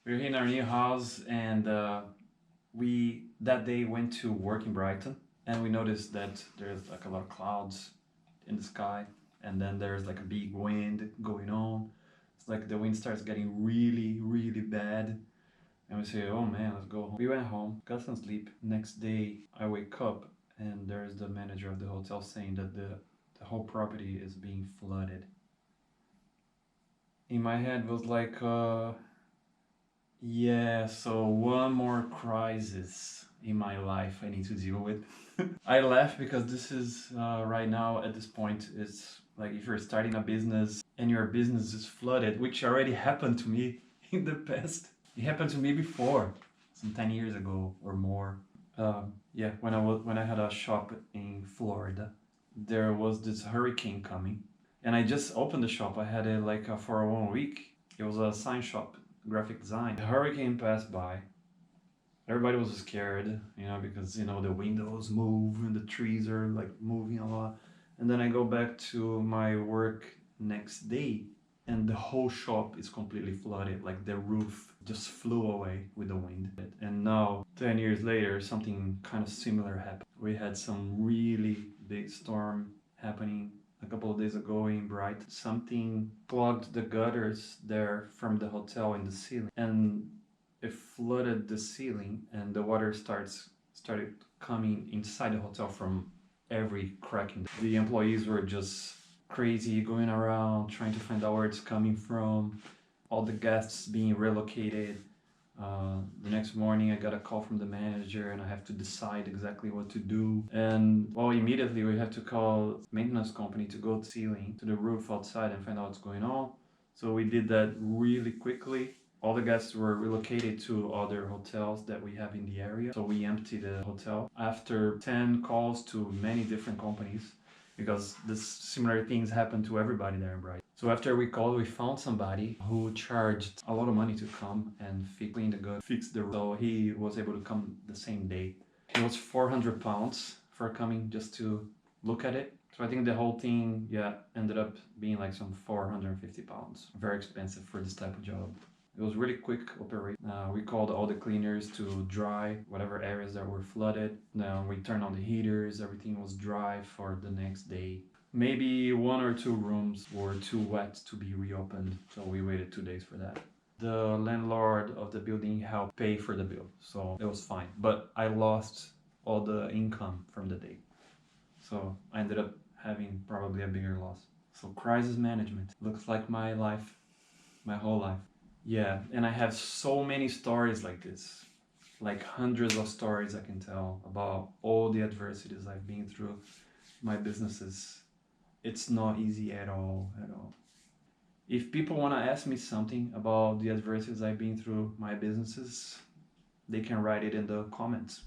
We were in our new house, and we that day went to work in Brighton, and we noticed that there's like a lot of clouds in the sky, and then there's like a big wind going on. It's like the wind starts getting really, really bad, and we say, "Oh man, let's go home." We went home, got some sleep. Next day, I wake up, and there's the manager of the hotel saying that the whole property is being flooded. In my head was like, yeah, so one more crisis in my life I need to deal with. I laugh because this is right now at this point, it's like if you're starting a business and your business is flooded, which already happened to me in the past. It happened to me before, some 10 years ago or more. Yeah, when I had a shop in Florida, there was this hurricane coming, and I just opened the shop. I had it like for 1 week. It was a sign shop, graphic design. The hurricane passed by. Everybody was scared, because the windows move and the trees are like moving a lot. And then I go back to my work next day, and the whole shop is completely flooded. Like the roof just flew away with the wind. And now, 10 years later, something kind of similar happened. We had some really big storm happening a couple of days ago in Brighton. Something clogged the gutters there from the hotel in the ceiling, and it flooded the ceiling, and the water started coming inside the hotel from every crack in the employees were just crazy, going around trying to find out where it's coming from. All the guests being relocated. The next morning I got a call from the manager, and I have to decide exactly what to do. And well, immediately we have to call maintenance company to go to the ceiling, to the roof outside, and find out what's going on. So we did that really quickly. All the guests were relocated to other hotels that we have in the area. So we emptied the hotel after 10 calls to many different companies, because this similar things happen to everybody there in Brighton. So after we called, we found somebody who charged a lot of money to come and clean the gut, fix the roof. So he was able to come the same day. It was £400 for coming just to look at it. So I think the whole thing, ended up being like some £450. Very expensive for this type of job. It was really quick operation. We called all the cleaners to dry whatever areas that were flooded. Then we turned on the heaters, everything was dry for the next day. Maybe 1 or 2 rooms were too wet to be reopened, so we waited 2 days for that. The landlord of the building helped pay for the bill, so it was fine. But I lost all the income from the day. So I ended up having probably a bigger loss. So crisis management looks like my life, my whole life. Yeah, and I have so many stories like this, like hundreds of stories I can tell about all the adversities I've been through. My businesses, it's not easy at all, at all. If people want to ask me something about the adversities I've been through my businesses, they can write it in the comments.